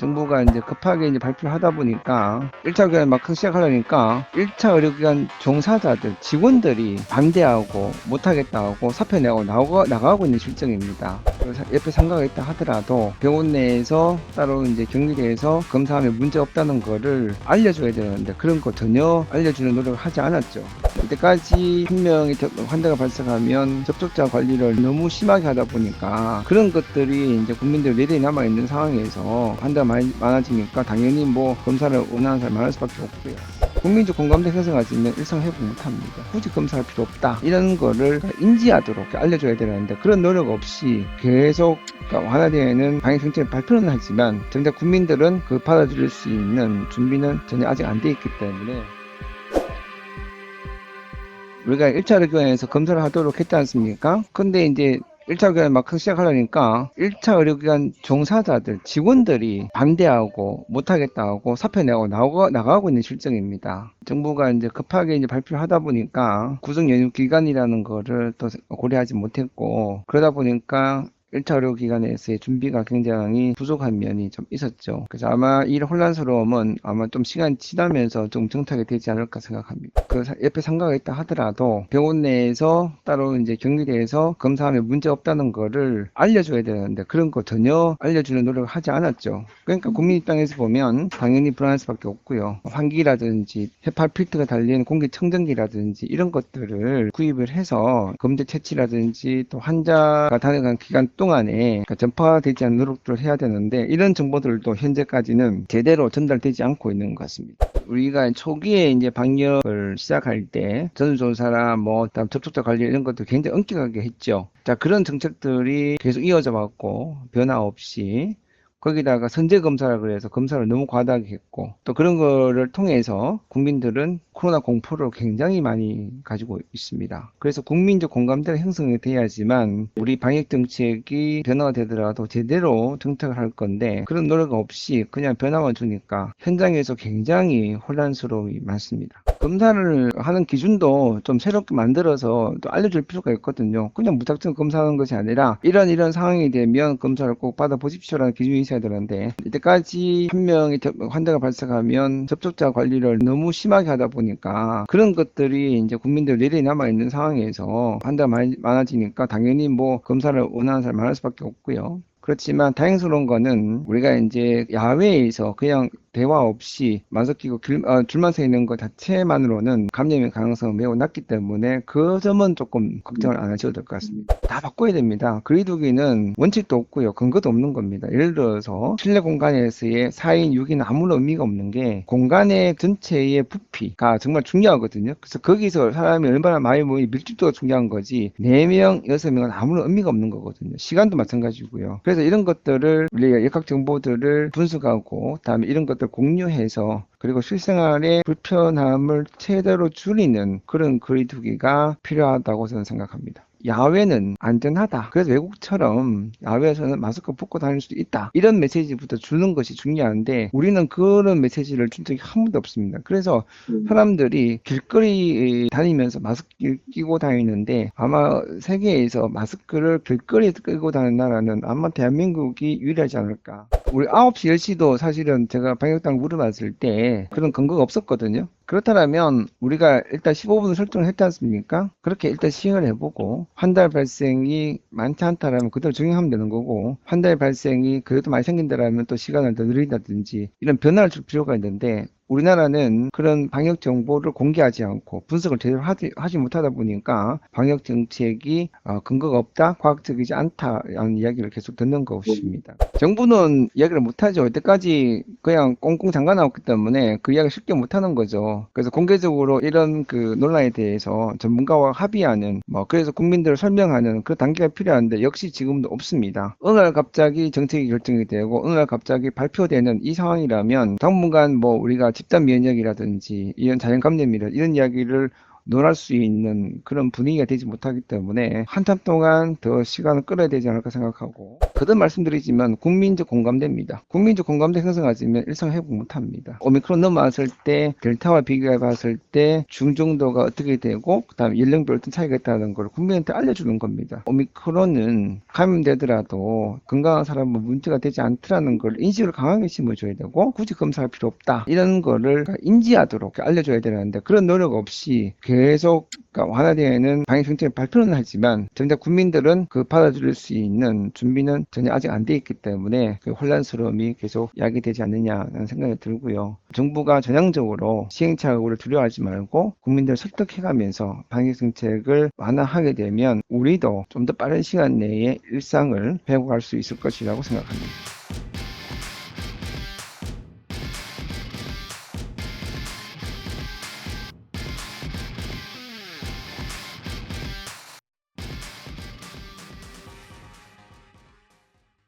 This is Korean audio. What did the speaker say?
정부가 이제 급하게 이제 발표를 하다 보니까 1차 교환 막 시작하려니까 1차 의료기관 종사자들, 직원들이 반대하고 못하겠다 하고 사표 내고 나가고 있는 실정입니다. 옆에 상가가 있다 하더라도 병원 내에서 따로 이제 격리대에서 검사하면 문제 없다는 거를 알려줘야 되는데 그런 거 전혀 알려주는 노력을 하지 않았죠. 이때까지 한 명의 환자가 발생하면 접촉자 관리를 너무 심하게 하다 보니까 그런 것들이 이제 국민들 내리에 남아 있는 상황에서 환자가 많아지니까 당연히 뭐 검사를 원하는 사람이 많을 수밖에 없고요. 국민적 공감대 형성하지 않으면 일상 회복 못합니다. 굳이 검사할 필요 없다 이런 거를 인지하도록 알려줘야 되는데 그런 노력 없이 계속 완화되는 방역정책 발표는 하지만 정작 국민들은 그 받아들일 수 있는 준비는 전혀 아직 안 돼 있기 때문에 우리가 1차 의료기관에서 검사를 하도록 했지 않습니까? 근데 이제 1차 의료기관 막 시작하려니까 1차 의료기관 종사자들, 직원들이 반대하고 못하겠다고 사표 내고 나가고 있는 실정입니다. 정부가 이제 급하게 이제 발표를 하다 보니까 구정 연휴 기간이라는 거를 또 고려하지 못했고 그러다 보니까 1차 의료기관에서의 준비가 굉장히 부족한 면이 좀 있었죠. 그래서 아마 이 혼란스러움은 아마 좀 시간이 지나면서 좀 정착이 되지 않을까 생각합니다. 그 옆에 상가가 있다 하더라도 병원 내에서 따로 이제 격리대에서 검사하면 문제 없다는 거를 알려줘야 되는데 그런 거 전혀 알려주는 노력을 하지 않았죠. 그러니까 국민 입장에서 보면 당연히 불안할 수밖에 없고요. 환기라든지 해파 필터가 달린 공기청정기라든지 이런 것들을 구입을 해서 검제 채취라든지 또 환자가 다녀간 기간 동안에 전파되지 않는 노력들을 해야 되는데 이런 정보들도 현재까지는 제대로 전달되지 않고 있는 것 같습니다. 우리가 초기에 이제 방역을 시작할 때 전수조사나 뭐 다음 접촉자 관리 이런 것도 굉장히 엄격하게 했죠. 자, 그런 정책들이 계속 이어져 왔고 변화 없이 거기다가 선제 검사라 그래서 검사를 너무 과다하게 했고 또 그런 거를 통해서 국민들은 코로나 공포를 굉장히 많이 가지고 있습니다. 그래서 국민적 공감대가 형성이 돼야지만 우리 방역 정책이 변화가 되더라도 제대로 정착을 할 건데 그런 노력 없이 그냥 변화만 주니까 현장에서 굉장히 혼란스러움이 많습니다. 검사를 하는 기준도 좀 새롭게 만들어서 또 알려줄 필요가 있거든요. 그냥 무작정 검사하는 것이 아니라 이런 상황이 되면 검사를 꼭 받아보십시오라는 기준이 있어야 되는데 이때까지 한 명의 환자가 발생하면 접촉자 관리를 너무 심하게 하다 보니까 그런 것들이 이제 국민들 내리에 남아 있는 상황에서 환자가 많아지니까 당연히 뭐 검사를 원하는 사람이 많을 수밖에 없고요. 그렇지만 다행스러운 거는 우리가 이제 야외에서 그냥 대화 없이 마스크 끼고 줄만 서 있는 것 자체만으로는 감염의 가능성은 매우 낮기 때문에 그 점은 조금 걱정을 안 하셔도 될 것 같습니다. 다 바꿔야 됩니다. 거리두기는 원칙도 없고요. 근거도 없는 겁니다. 예를 들어서 실내 공간에서의 4인 6인 아무런 의미가 없는 게 공간의 전체의 부피가 정말 중요하거든요. 그래서 거기서 사람이 얼마나 많이 모이 밀집도가 중요한 거지 4명, 6명은 아무런 의미가 없는 거거든요. 시간도 마찬가지고요. 그래서 이런 것들을 우리가 역학 정보들을 분석하고 다음에 이런 것들 공유해서 그리고 실생활의 불편함을 최대로 줄이는 그런 거리두기가 필요하다고 저는 생각합니다. 야외는 안전하다. 그래서 외국처럼 야외에서는 마스크 벗고 다닐 수도 있다. 이런 메시지부터 주는 것이 중요한데 우리는 그런 메시지를 준 적이 한 번도 없습니다. 그래서 사람들이 길거리 다니면서 마스크 끼고 다니는데 아마 세계에서 마스크를 길거리에 끼고 다니는 나라는 아마 대한민국이 유일하지 않을까. 우리 9시, 10시도 사실은 제가 방역당 물어봤을 때 그런 근거가 없었거든요. 그렇다면 우리가 일단 15분을 설정을 했지 않습니까? 그렇게 일단 시행을 해보고 환자 발생이 많지 않다라면 그대로 적용하면 되는 거고 환자 발생이 그래도 많이 생긴다라면 또 시간을 더 늘린다든지 이런 변화를 줄 필요가 있는데 우리나라는 그런 방역 정보를 공개하지 않고 분석을 제대로 하지 못하다 보니까 방역 정책이 근거가 없다, 과학적이지 않다라는 이야기를 계속 듣는 것입니다. 정부는 이야기를 못하죠. 이때까지 그냥 꽁꽁 잠가 나왔기 때문에 그 이야기 쉽게 못하는 거죠. 그래서 공개적으로 이런 그 논란에 대해서 전문가와 합의하는 그래서 국민들을 설명하는 그 단계가 필요한데 역시 지금도 없습니다. 어느 날 갑자기 정책이 결정이 되고 어느 날 갑자기 발표되는 이 상황이라면 당분간 우리가 집단 면역이라든지 이런 자연 감염이라 이런 이야기를 논할 수 있는 그런 분위기가 되지 못하기 때문에 한참 동안 더 시간을 끌어야 되지 않을까 생각하고, 거듭 말씀드리지만 국민적 공감대입니다. 국민적 공감대 형성하지면 일상 회복 못합니다. 오미크론 넘어왔을 때 델타와 비교해 봤을 때 중정도가 어떻게 되고 그다음에 연령별 어떤 차이가 있다는 걸 국민한테 알려주는 겁니다. 오미크론은 감염되더라도 건강한 사람은 문제가 되지 않더라는 걸 인식을 강하게 심어줘야 되고, 굳이 검사할 필요 없다 이런 거를 인지하도록 알려줘야 되는데, 그런 노력 없이 계속 완화되어 있는 방역정책 발표는 하지만 정작 국민들은 그 받아들일 수 있는 준비는 전혀 아직 안 돼 있기 때문에 그 혼란스러움이 계속 야기되지 않느냐라는 생각이 들고요. 정부가 전향적으로 시행착오를 두려워하지 말고 국민들을 설득해가면서 방역정책을 완화하게 되면 우리도 좀 더 빠른 시간 내에 일상을 회복할 수 있을 것이라고 생각합니다.